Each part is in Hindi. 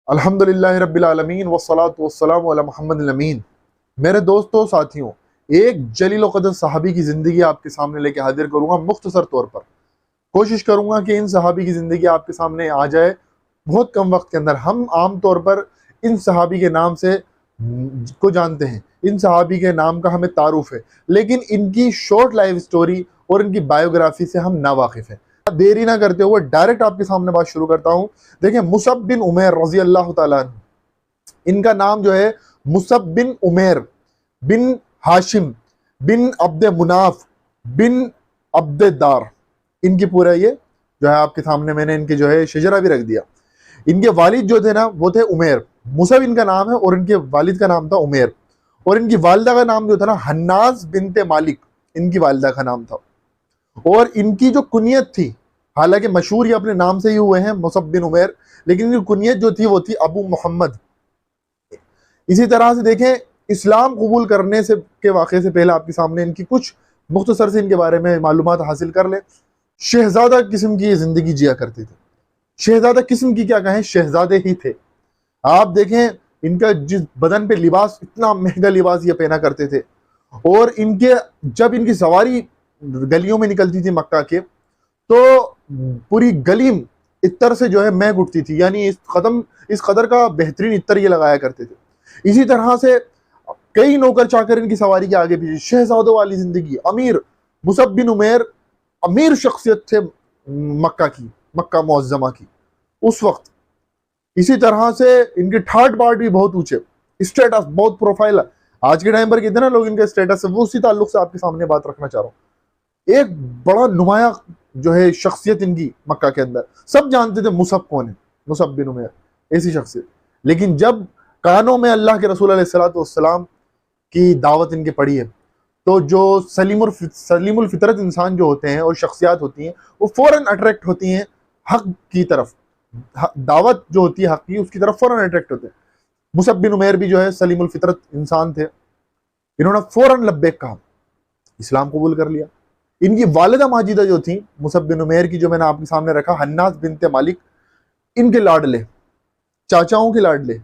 अल्हम्दुलिल्लाहि रब्बिल आलमीन वस्सलातु वस्सलामु अला मुहम्मदिल अमीन। मेरे दोस्तों साथियों, एक जलील व क़दर सहाबी की ज़िंदगी आपके सामने लेके हाजिर करूँगा। मुख्तसर तौर पर कोशिश करूँगा कि इन सहाबी की ज़िंदगी आपके सामने आ जाए बहुत कम वक्त के अंदर। हम आम तौर पर इन सहाबी के नाम से को जानते हैं, इन सहाबी के नाम का हमें तारुफ है, लेकिन इनकी शॉर्ट लाइफ स्टोरी और इनकी बायोग्राफी से हम नावाकिफ़ हैं। देरी ना करते हुए डायरेक्ट आपके सामने बात शुरू करता हूँ। देखिए, मुसअब बिन उमैर रजी अल्लाह तआला अन्हु, इनका नाम जो है मुसअब बिन उमैर बिन हाशिम बिन अब्द मुनाफ बिन अब्द दार, इनकी पूरा ये जो है आपके सामने मैंने इनके जो है शजरा भी रख दिया। इनके वालिद जो थे ना वो थे उमैर, मुसअब इनका नाम है और इनके वालिद का नाम था उमैर, और इनकी वालिदा का नाम जो था ना हन्नाज बिनते मालिक, इनकी वालिदा का नाम था। और इनकी जो कुनियत थी, हालांकि मशहूर ये अपने नाम से ही हुए हैं मुसअब बिन उमैर, लेकिन इनकी कुनियत जो थी वो थी अबू मोहम्मद। इसी तरह से देखें, इस्लाम कबूल करने से के वाक़े से पहले आपके सामने इनकी कुछ मुख्तसर से इनके बारे में मालूमात हासिल कर लें। शहजादा किस्म की ज़िंदगी जिया करते थे। शहजादा किस्म की क्या कहें, शहजादे ही थे। आप देखें, इनका जिस बदन पे लिबास, इतना महंगा लिबास ये पहना करते थे, और इनके जब इनकी सवारी गलियों में निकलती थी मक्का के, तो पूरी गली इत्तर से जो है महक उठती थी, यानी इस कदर का बेहतरीन इत्तर ये लगाया करते थे। इसी तरह से कई नौकर चाकर इनकी सवारी के आगे पीछे, शहजादों वाली जिंदगी। अमीर मुसअब बिन उमैर अमीर शख्सियत थे मक्का मुअज्जमा की उस वक्त। इसी तरह से इनके ठाट बाट भी बहुत ऊंचे, स्टेटस बहुत प्रोफाइल। आज के टाइम पर कहते हैं ना लोग इनके स्टेटस से, वो उसी ताल्लुक से आपके सामने बात रखना चाह रहा हूँ। एक बड़ा नुमाया जो है शख्सियत इनकी मक्का के अंदर, सब जानते थे मुसअब कौन है, मुसअब बिन उमैर, ऐसी शख्सियत। लेकिन जब कानों में अल्लाह के रसूल अलैहिस्सलातु वस्सलाम की दावत इनके पड़ी है, तो जो सलीमुल फितरत इंसान जो होते हैं और शख्सियात होती हैं, वो फौरन अट्रैक्ट होती हैं हक की तरफ। दावत जो होती है हक की, उसकी तरफ फौरन अट्रैक्ट होते हैं। मुसअब बिन उमैर भी जो है सलीमुल फितरत इंसान थे, इन्होंने फौरन लब्बैक कहा, इस्लाम कबूल कर लिया। इनकी वालिदा माजिदा जो थी मुसअब बिन उमैर की, जो मैंने आपके सामने रखा, हन्नास बिनते मालिक, इनके लाडले, चाचाओं के लाडले,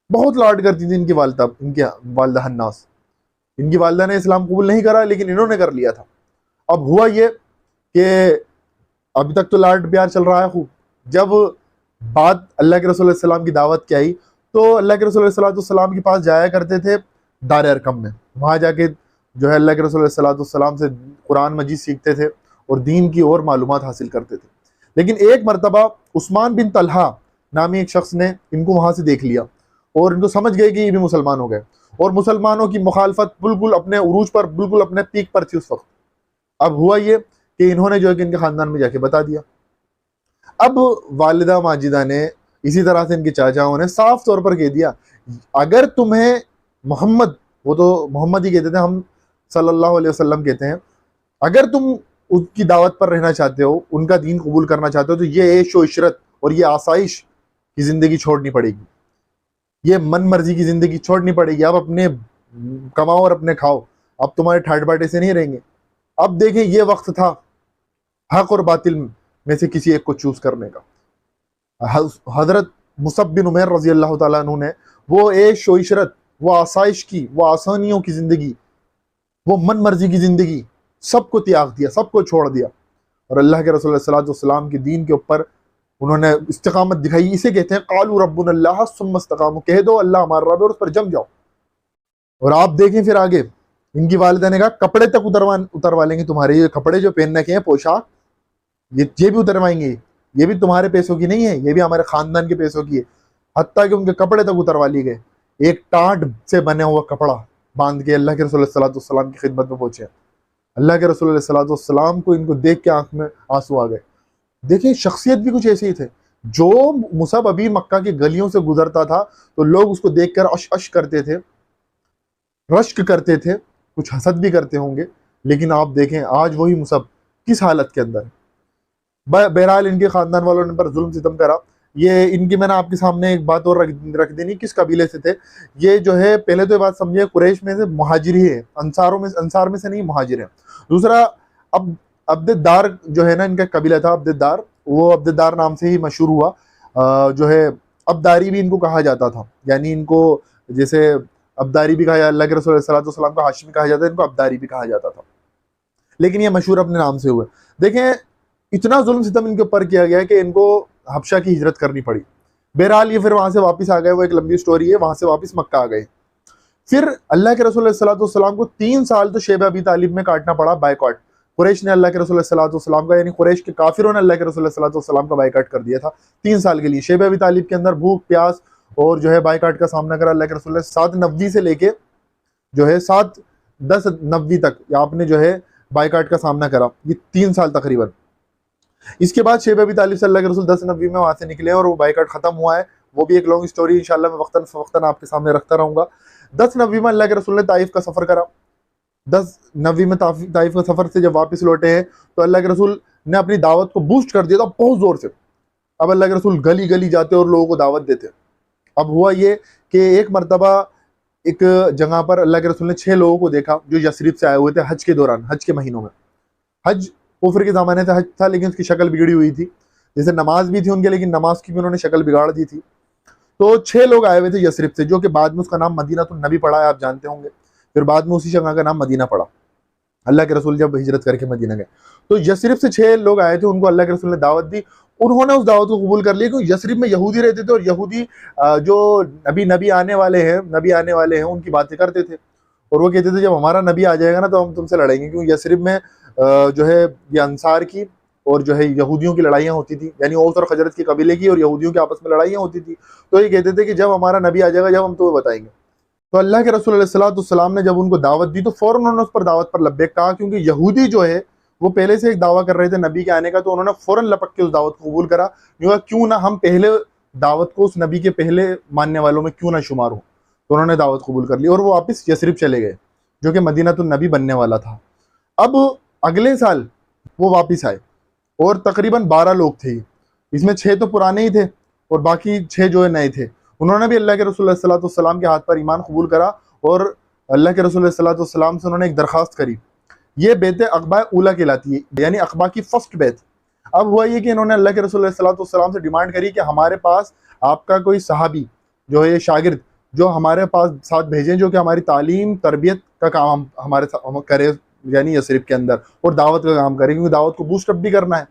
बहुत लाड करती थी इनकी वालिदा हन्नास। इनकी वालिदा ने इस्लाम कबूल नहीं करा, लेकिन इन्होंने कर लिया था। अब हुआ ये कि अभी तक तो लाड प्यार चल रहा है खूब। जब बात अल्लाह के रसूल सल्लल्लाहु अलैहि वसल्लम की दावत की आई, तो अल्लाह के रसूल सल्लल्लाहु अलैहि वसल्लम के पास जाया करते थे दार अरकम में। वहाँ जाके जो है अल्लाह के रसूल सल्लल्लाहु अलैहि वसल्लम से कुरान मजीद सीखते थे और दीन की और मालूमात हासिल करते थे। लेकिन एक मरतबा उस्मान बिन तलहा नामी एक शख्स ने इनको वहाँ से देख लिया और इनको समझ गए कि ये भी मुसलमान हो गए, और मुसलमानों की मुखालफत बिल्कुल अपने उरूज पर, बिल्कुल अपने पीक पर थी उस वक्त। अब हुआ ये कि इन्होंने जो है कि इनके ख़ानदान में जाके बता दिया। अब वालिदा माजिदा ने, इसी तरह से इनके चाचाओं ने साफ तौर पर कह दिया, अगर तुम्हें मोहम्मद, वो तो मोहम्मद ही कहते थे, हम सल्लल्लाहु अलैहि वसल्लम कहते हैं, अगर तुम उनकी दावत पर रहना चाहते हो, उनका दीन कबूल करना चाहते हो, तो ये ऐश व इशरत और ये आसाइश की ज़िंदगी छोड़नी पड़ेगी, ये मन मर्जी की ज़िंदगी छोड़नी पड़ेगी। अब अपने कमाओ और अपने खाओ, अब तुम्हारे ठाट बाटे से नहीं रहेंगे। अब देखें, ये वक्त था हक और बातिल में से किसी एक को चूज करने का। हजरत मुसअब बिन उमैर रजी अल्लाह तआला अन्हु ने वो ऐश व इशरत, वो आसाइश की, वो आसानियों की ज़िंदगी, वो मन मर्जी की ज़िंदगी, सबको त्याग दिया, सबको छोड़ दिया, और अल्लाह के रसूल सल्लल्लाहु अलैहि वसल्लम के दीन के ऊपर उन्होंने इस्तिकामत दिखाई। इसे कहते हैं कालू रब्बुनल्लाह सुम्मा इस्तकामू, कह दो अल्लाह हमारा रब है और उस पर जम जाओ। और आप देखें फिर आगे, इनकी वालिदा ने कहा कपड़े तक उतरवा लेंगे तुम्हारे, ये कपड़े जो पहनने के हैं, पोशाक, ये भी उतरवाएंगे, ये भी तुम्हारे पैसों की नहीं है, ये भी हमारे खानदान के पैसों की है। हत्ता कि उनके कपड़े तक उतरवा लिए गए। एक टाट से बने हुआ कपड़ा बांध के अल्लाह के रसूल सल्लल्लाहु अलैहि वसल्लम की खिदमत में पहुंचे। अल्लाह के रसूल सल्लल्लाहु अलैहि वसल्लम को इनको देख के आंख में आंसू आ गए। देखिए, शख्सियत भी कुछ ऐसे ही थे। जो मुसअब अभी मक्का की गलियों से गुजरता था, तो लोग उसको देखकर अश अश करते थे, रश्क करते थे, कुछ हसद भी करते होंगे। लेकिन आप देखें आज वही मुसअब किस हालत के अंदर। बहरहाल इनके खानदान वालों ने पर जुल्म सितम करा। ये इनकी मैंने आपके सामने एक बात और रख देनी, किस कबीले से थे ये, जो है पहले तो ये बात समझिए, कुरैश में से मुहाजिर ही है, अंसार में से नहीं, मुहाजिर है। दूसरा, अब अब्देदार जो है ना, इनका कबीला था अब्देदार, वो अब्देदार नाम से ही मशहूर हुआ। जो है अब्दारी भी इनको कहा जाता था, यानी इनको जैसे अब्दारी भी कहा, अल्लाह के रसूल सल्लल्लाहु अलैहि वसल्लम को हाशिमी कहा जाता है, इनको अब्दारी भी कहा जाता था, लेकिन ये मशहूर अपने नाम से हुए। देखें इतना जुल्म सितम इनके ऊपर किया गया कि इनको हबशा की हिजरत करनी पड़ी। बहरहाल ये फिर वहां से वापस आ गए, वो एक लंबी स्टोरी है, वहां से वापस मक्का आ गए। फिर अल्लाह के रसूल सल्लल्लाहु अलैहि वसल्लम को 3 साल तो शेब अबी तालिब में काटना पड़ा, बाइकॉट। कुरैश ने अल्लाह के रसूल सल्लल्लाहु अलैहि वसल्लम का, यानी कुरैश के काफिरों ने अल्लाह के रसूल सल्लल्लाहु अलैहि वसल्लम का बाइकॉट कर दिया था 3 साल के लिए। शेब अबी तालिब के अंदर भूख प्यास और जो है बाइकॉट का सामना करा अल्लाह के रसूल ने। 790 से लेके जो है 7-10-90 तक आपने जो है बाइकॉट का सामना करा, ये 3 साल तकरीबन। इसके बाद शेब अबी तालिब से अल्लाह के रसूल 1090 में वहां से निकले और वो बाइकॉट खत्म हुआ है। वो भी एक लॉन्ग स्टोरी, इंशाल्लाह मैं वक्तन फवक्तन आपके सामने रखता रहूंगा। 1090 में अल्लाह के रसूल ने ताइफ का सफर करा। 1090 में ताइफ का सफर से जब वापस लौटे हैं तो अल्लाह के रसूल ने अपनी दावत को बूस्ट कर दिया था बहुत जोर से। अब अल्लाह के रसूल गली गली जाते और लोगों को दावत देते। अब हुआ ये कि एक मरतबा एक जगह पर अल्लाह के रसूल ने 6 लोगों को देखा जो यसरिब से आए हुए थे हज के दौरान, हज के महीनों में। हज कुफर के ज़माने से हज था, लेकिन उसकी शक्ल बिगड़ी हुई थी, जैसे नमाज भी थी उनके, लेकिन नमाज की भी उन्होंने शक्ल बिगाड़ दी थी। तो 6 लोग आए हुए थे यसरिब से, जो कि बाद में उसका नाम मदीनातुन नबी पड़ा है, आप जानते होंगे। फिर बाद में उसी जगह का नाम मदीना पड़ा, अल्लाह के रसूल जब हिजरत करके मदीना गए। तो यसरिब से 6 लोग आए थे, उनको अल्लाह के रसूल ने दावत दी। उन्होंने उस दावत को कबूल कर लिया, क्योंकि यसरिब में यहूदी रहते थे और यहूदी जो नबी आने वाले हैं उनकी बातें करते थे। और वो कहते थे जब हमारा नबी आ जाएगा ना तो हम तुमसे लड़ेंगे, क्योंकि यसरिब में जो है ये अंसार की और जो है यहूदियों की लड़ाइयाँ होती थी, यानी औस और खजरत के कबीले की और यहूदियों के आपस में लड़ाइयाँ होती थी। तो ये कहते थे कि जब हमारा नबी आ जाएगा, जब हम तुम्हें बताएंगे। तो अल्लाह के रसूल अलैहि सलाम ने जब उनको दावत दी तो फौरन उन्होंने उस पर दावत पर लब्बैक कहा, क्योंकि यहूदी जो है वो पहले से एक दावा कर रहे थे नबी के आने का। तो उन्होंने फौरन लपक के उस दावत को कबूल करा, क्यों ना हम पहले दावत को उस नबी के पहले मानने वालों में क्यों ना शुमार हो। तो उन्होंने दावत कबूल कर ली और वो वापस यसरिब चले गए, जो कि मदीनातुन नबी बनने वाला था। अब अगले साल वो वापस आए और तकरीबन 12 लोग थे, इसमें 6 तो पुराने ही थे और बाकी 6 जो है नए थे। उन्होंने भी अल्लाह के रसूल सल्लल्लाहु अलैहि वसल्लम के हाथ पर ईमान कबूल करा और अल्लाह के रसूल सल्लल्लाहु अलैहि वसल्लम से उन्होंने एक दरख्वास्त करी। ये बैत अक़बा ऊला कहलाती है, यानी अक़बा की फर्स्ट बैत। अब हुआ ये कि इन्होंने अल्लाह के रसूल सल्लल्लाहु अलैहि वसल्लम से डिमांड करी कि हमारे पास आपका कोई सहाबी जो है शागिर्द जो हमारे पास साथ भेजें, जो कि हमारी तालीम तरबियत का काम हमारे साथ करे, यानी यसरिब के अंदर, और दावत का काम करे, क्योंकि दावत को बूस्टअप भी करना है।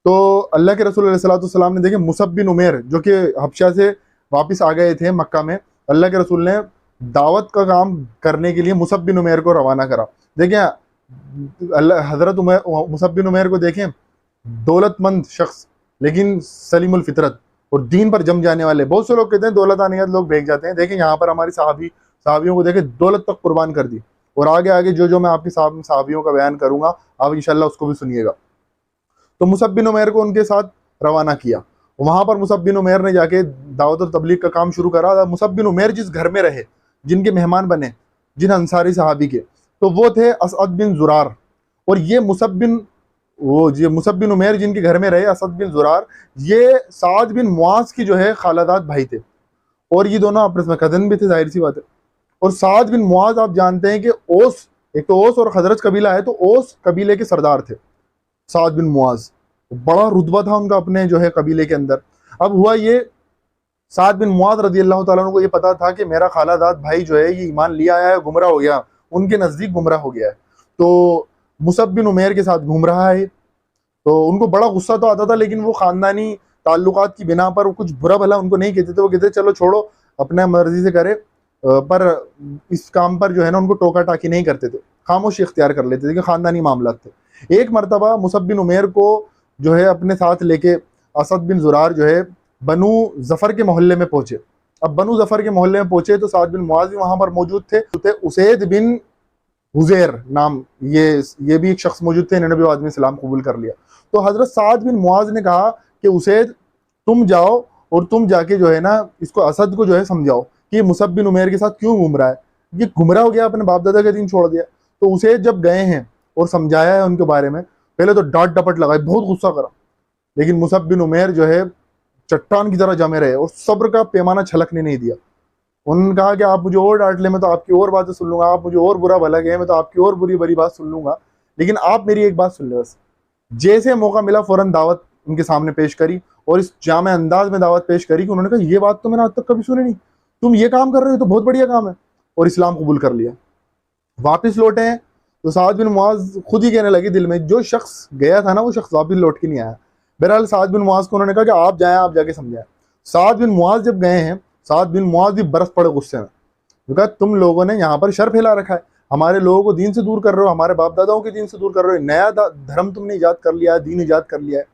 तो अल्लाह के रसूल सल्लल्लाहु अलैहि वसल्लम ने देखे मुसअब बिन उमैर जो कि हबशा से वापस आ गए थे मक्का में, अल्लाह के रसूल ने दावत का काम करने के लिए मुसअब बिन उमैर को रवाना करा। देखें हजरत मुसअब बिन उमैर को देखें, दौलतमंद शख्स लेकिन सलीमुल फितरत और दीन पर जम जाने वाले। बहुत से लोग कहते हैं दौलत आने लोग भेज जाते हैं, देखें यहाँ पर हमारी साहबियों को देखें दौलत तक कुर्बान कर दी। और आगे आगे जो मैं आपके साहबियों का बयान करूंगा आप इंशाल्लाह उसको भी सुनिएगा। तो मुसअब बिन उमैर को उनके साथ रवाना किया। वहां पर मुसअब बिन उमैर ने जाके दावत और तबलीग का काम शुरू करा। मुसअब बिन उमैर जिस घर में रहे, जिनके मेहमान बने, जिन अंसारी सहाबी के, तो वो थे असद बिन जुरार। और ये मुसअब बिन उमैर जिनके घर में रहे, असद बिन जुरार, ये साद बिन मुआज की जो है खालादाद भाई थे, और ये दोनों आपस में कजन भी थे, जाहिर सी बात है। और साद बिन मुआज आप जानते हैं कि ओस, एक तो ओस और खजरज कबीला है, तो ओस कबीले के सरदार थे साद बिन मुआज, बड़ा रुतबा था उनका अपने जो है कबीले के अंदर। अब हुआ ये, साद बिन मुआज रज़ी अल्लाह ताला अन्हु को ये पता था कि मेरा खालादाद भाई जो है ये ईमान लिया है, गुमराह हो गया, उनके नज़दीक गुमराह हो गया है, तो मुसअब बिन उमैर के साथ घूम रहा है। तो उनको बड़ा गुस्सा तो आता था, लेकिन वो ख़ानदानी ताल्लुकात की बिना पर कुछ बुरा भला उनको नहीं कहते थे। वो कहते चलो छोड़ो, अपने मर्जी से करे, पर इस काम पर जो है ना उनको टोका टाकी नहीं करते थे, खामोशी इख्तियार कर लेते थे कि ख़ानदानी मामला थे। एक मरतबा मुसअब बिन उमैर को जो है अपने साथ लेके असद बिन जुरार जो है बनु जफ़र के मोहल्ले में पहुंचे। अब बनु जफ़र के मोहल्ले में पहुंचे तो साद बिन मुआज भी वहां पर मौजूद थे। उसैद बिन हुज़ैर नाम ये भी एक शख्स मौजूद थे, इन्होंने भी बाद में इस्लाम कबूल कर लिया। तो हजरत साद बिन मुआज ने कहा कि उसैद तुम जाओ और तुम जाके जो है ना इसको असद को जो है समझाओ कि मुसअब बिन उमैर के साथ क्यों घूम रहा है, ये गुमराह हो गया, अपने बाप दादा का दीन छोड़ दिया। तो उसैद जब गए हैं और समझाया है उनके बारे में, पहले तो डांट डपट लगाई, बहुत गुस्सा करा, लेकिन मुसअब बिन उमैर जो है चट्टान की तरह जमे रहे और सब्र का पैमाना छलकने नहीं दिया। उन्होंने कहा कि आप मुझे और डांट ले मैं तो आपकी और बातें सुन लूंगा, आप मुझे और बुरा भला कहें मैं तो आपकी और बुरी भली बात सुन लूंगा, लेकिन आप मेरी एक बात सुन ले बस। जैसे मौका मिला फौरन दावत उनके सामने पेश करी और इस जामे अंदाज में दावत पेश करी कि उन्होंने कहा ये बात तो मैंने आज तक कभी सुनी नहीं, तुम ये काम कर रहे हो तो बहुत बढ़िया काम है, और इस्लाम कबूल कर लिया। वापस लौटे हैं तो साद बिन मुआज खुद ही कहने लगे दिल में, जो शख्स गया था ना वो शख्स वापस लौट के नहीं आया। बहरहाल साद बिन मुआज को उन्होंने कहा कि आप जाएं, आप जाके समझाएं। साद बिन मुआज जब गए हैं, साद बिन मुआज भी बरस पड़े गुस्से में, कहा तुम लोगों ने यहाँ पर शर फैला रखा है, हमारे लोगों को दीन से दूर कर रहे हो, हमारे बाप दादाओं के दीन से दूर कर रहे हो, नया धर्म तुमने ईजाद कर लिया है, दीन ईजाद कर लिया है।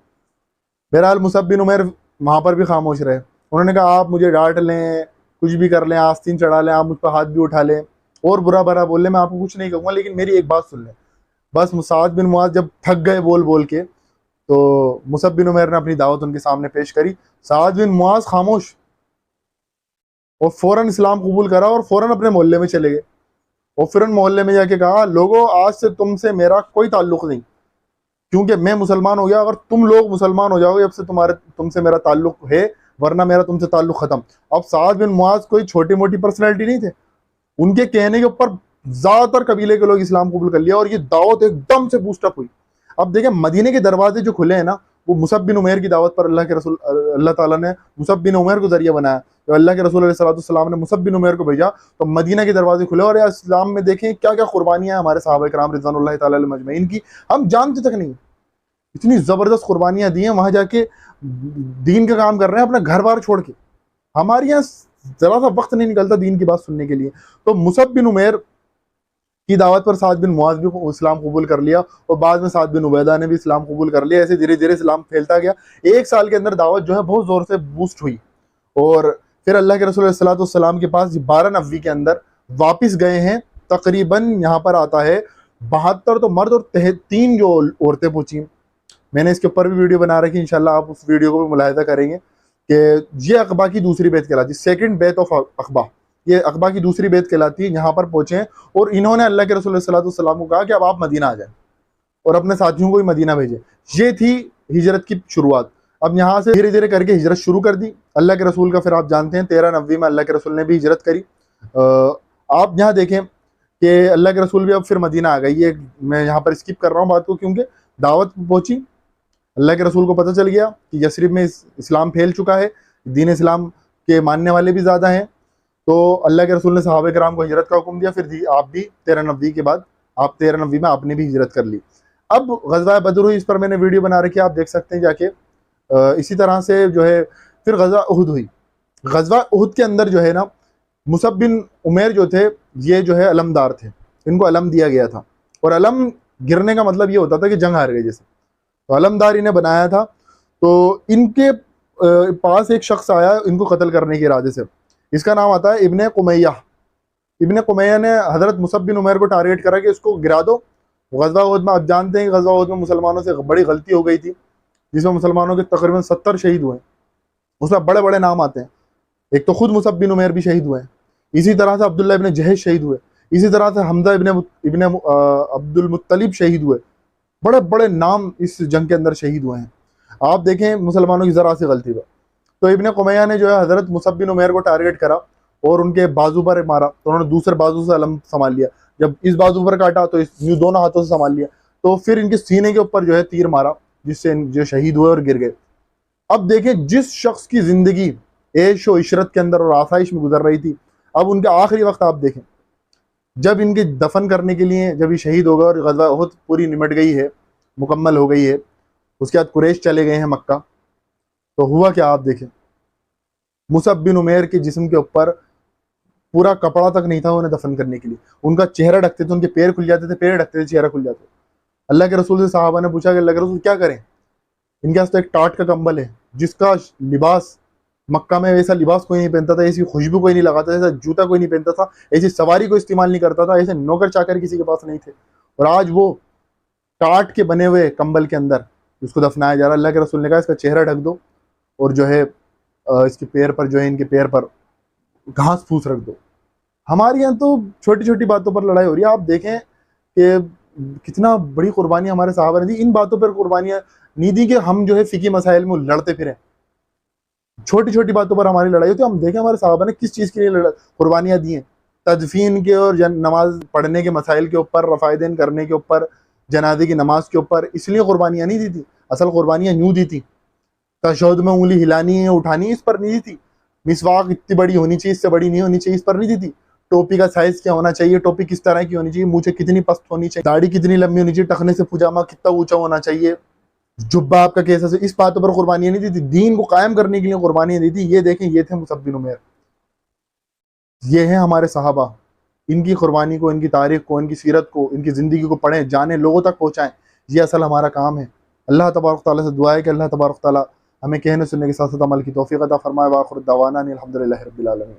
बहरहाल मुसअब बिन उमैर वहां पर भी खामोश रहे। उन्होंने कहा आप मुझे डांट लें, कुछ भी कर लें, आस्तीन चढ़ा लें, आप मुझ पर हाथ भी उठा लें और बुरा भरा बोल लें, मैं आपको कुछ नहीं कहूँगा, लेकिन मेरी एक बात सुन लें। बस साद बिन मुआज जब थक गए बोल बोल के, तो मुसअब बिन उमैर ने अपनी दावत उनके सामने पेश करी। साद बिन मुआज खामोश, और फौरन इस्लाम कबूल करा और फौरन अपने मोहल्ले में चले गए। और फिर उन मोहल्ले में जाके कहा, लोगों आज से तुमसे मेरा कोई ताल्लुक नहीं, क्योंकि मैं मुसलमान हो गया, अगर तुम लोग मुसलमान हो जाओगे अब से तुमसे मेरा ताल्लुक है, वरना मेरा तुमसे ताल्लुक खत्म। अब साद बिन मुआज कोई छोटी मोटी पर्सनैलिटी नहीं थे, उनके कहने के ऊपर ज्यादातर कबीले के लोग इस्लाम कबूल कर लिया और ये दावत एकदम से बूस्टअप हुई। अब देखें मदीने के दरवाजे जो खुले हैं ना, वो मुसअब बिन उमैर की दावत पर अल्लाह ताला ने मुसअब बिन उमैर को जरिया बनाया। तो अल्लाह के रसूल अलैहि सल्लल्लाहु ने मुसअब बिन उमैर को भेजा तो मदीना के दरवाजे खुले। और इस्लाम में देखें क्या क्या कुर्बानियां हैं हमारे सहाबा किराम रिज़वानुल्लाहि ताला अलैहिम अजमईन की, हम जानते तक नहीं, इतनी जबरदस्त कुर्बानियां दी हैं, वहां जाके दीन का काम कर रहे हैं अपना घर बार छोड़ के। हमारे यहाँ जरा सा वक्त नहीं निकलता दीन की बात सुनने के लिए। तो मुसअब बिन उमैर की दावत पर साद बिन मुआज भी इस्लाम कबूल कर लिया और बाद में साद बिन उबैदा ने भी इस्लाम कबूल कर लिया। ऐसे धीरे धीरे इस्लाम फैलता गया। एक साल के अंदर दावत जो है बहुत जोर से बूस्ट हुई और फिर अल्लाह के रसूल सल्लल्लाहु अलैहि वसल्लम के पास 12 नबी के अंदर वापस गए हैं। तकरीबन यहाँ पर आता है 72 तो मर्द और 3 जो औरतें पहुंची। मैंने इसके ऊपर भी वीडियो बना रखी, इंशाल्लाह आप उस वीडियो को भी मुलाहिजा करेंगे कि ये अक़बा की दूसरी बेत कहलाती है, सेकंड बेत ऑफ अक़बा। ये अक़बा की दूसरी बेत कहलाती है। यहाँ पर पहुंचे और इन्होंने अल्लाह के रसूल सल्लल्लाहु अलैहि वसल्लम को कहा कि अब आप मदीना आ जाएं और अपने साथियों को भी मदीना भेजें। ये थी हिजरत की शुरुआत। अब यहाँ से धीरे धीरे करके हिजरत शुरू कर दी अल्लाह के रसूल का। फिर आप जानते हैं 13 नबी में अल्लाह के रसूल ने भी हिजरत करी। आप यहाँ देखें कि अल्लाह के रसूल भी अब फिर मदीना आ गई। ये मैं यहाँ पर स्किप कर रहा हूँ बात को, क्योंकि दावत पहुंची, अल्लाह के रसूल को पता चल गया कि यसरिब में इस्लाम फैल चुका है, दीन इस्लाम के मानने वाले भी ज़्यादा हैं। तो अल्लाह के रसूल ने सहाबा किराम को हिजरत का हुक्म दिया। फिर आप भी 13 नबी के बाद आप 13 नबी में आपने भी हिजरत कर ली। अब गज़वा बदर हुई, इस पर मैंने वीडियो बना रखी है, आप देख सकते हैं जाके। इसी तरह से जो है फिर गज़वा उहुद हुई। गज़वा उहुद के अंदर जो है ना मुसअब बिन उमैर जो थे ये जो है अलमदार थे, इनको अलम दिया गया था। और अलम गिरने का मतलब ये होता था कि जंग हार गए जैसे, तो अलमदार इन्हें बनाया था। तो इनके पास एक शख्स आया इनको कत्ल करने के इरादे से, इसका नाम आता है इब्ने कुमैया। इब्ने कुमैया ने हज़रत मुसअब बिन उमैर को टारगेट करा कि इसको गिरा दो। गज़वा उहुद में आप जानते हैं कि गज़वा उहुद में मुसलमानों से बड़ी गलती हो गई थी, जिसमें मुसलमानों के तकरीबन 70 शहीद हुए। उसमें बड़े बड़े नाम आते हैं, एक तो खुद मुसअब बिन उमैर भी शहीद हुए हैं, इसी तरह से अब्दुल्ला इब्ने जहश शहीद हुए, इसी तरह से हमजा इब्ने अब्दुल मुत्तलिब शहीद हुए। बड़े बड़े नाम इस जंग के अंदर शहीद हुए हैं। आप देखें मुसलमानों की ज़रा सी गलती पर। तो इब्ने कुमैया ने जो है हज़रत मुसअब बिन उमैर को टारगेट करा और उनके बाजू पर मारा, तो उन्होंने दूसरे बाजू से अलम संभाल लिया। जब इस बाजू पर काटा तो इस दोनों हाथों से संभाल लिया। तो फिर इनके सीने के ऊपर जो है तीर मारा, जिससे जो शहीद हुए और गिर गए। अब देखें जिस शख्स की ज़िंदगी ऐश व इशरत के अंदर और आसाइश में गुजर रही थी, अब उनके आखिरी वक्त आप देखें, जब इनके दफन करने के लिए जब ये शहीद हो गए और गज़वा उहुद पूरी निमट गई है, मुकम्मल हो गई है, उसके बाद कुरैश चले गए हैं मक्का, तो हुआ क्या आप देखें, मुसअब बिन उमैर के जिस्म के ऊपर पूरा कपड़ा तक नहीं था उन्हें दफन करने के लिए। उनका चेहरा ढकते थे, उनके पैर खुल जाते थे, पैर ढकते थे, चेहरा खुल जाता। अल्लाह के रसूल से साहबा ने पूछा कि अल्लाह के रसूल क्या करें, इनके पास तो एक टाट का कंबल है, जिसका लिबास मक्का में वैसा लिबास कोई नहीं पहनता था, ऐसी खुशबू कोई नहीं लगाता था, ऐसा जूता कोई नहीं पहनता था, ऐसी सवारी को इस्तेमाल नहीं करता था, ऐसे नौकर चाकर किसी के पास नहीं थे। और आज वो टाट के बने हुए कंबल के अंदर उसको दफनाया जा रहा है। अल्लाह के रसूल ने कहा इसका चेहरा ढक दो और जो है इसके पैर पर जो है इनके पैर पर घास फूस रख दो। हमारे यहाँ तो छोटी छोटी बातों पर लड़ाई हो रही है। आप देखें कि कितना बड़ी कुर्बानी हमारे साहबा ने दी। इन बातों पर कुर्बानियाँ नहीं दी कि हम जो है फ़िकी मसाइल में लड़ते फिरें, छोटी छोटी बातों पर हमारी लड़ाई होती है। हम देखें हमारे साहबा ने किस चीज़ के लिए कुर्बानियाँ दी हैं, तदफीन के और नमाज पढ़ने के मसाइल के ऊपर, रफ़ाइदैन करने के ऊपर, जनाजे की नमाज के ऊपर, इसलिए कुर्बानियाँ नहीं दी थी। असल कुर्बानियाँ यूँ दी थी तशहद में उंगली हिलानी है उठानी है, इस पर नहीं दी थी। मिसवाक इतनी बड़ी होनी चाहिए, इससे बड़ी नहीं होनी चाहिए, इस पर नहीं दी थी। टोपी का साइज क्या होना चाहिए, टोपी किस तरह की होनी चाहिए, मूछें कितनी पस्त होनी चाहिए, दाढ़ी कितनी लंबी होनी चाहिए, टखने से पुजामा कितना ऊंचा होना चाहिए, जुब्बा आपका कैसा से, इस बातों पर कुर्बानियां नहीं दी थी। दीन को कायम करने के लिए कुर्बानियां दी थी। ये देखें, ये थे मुसअब बिन उमैर, ये हैं हमारे सहाबा। इनकी कुर्बानी को, इनकी तारीख को, इनकी सीरत को, इनकी ज़िंदगी को पढ़ें, जानें, लोगों तक पहुँचाएँ। ये असल हमारा काम है। अल्लाह तबारक तआला से दुआ है कि अल्लाह तबारक तआला हमें कहने सुनने के साथ साथ अमल की तौफीक अता फरमाए। व आखिर दावाना अनिल हम्दुलिल्लाहि रब्बिल आलमीन।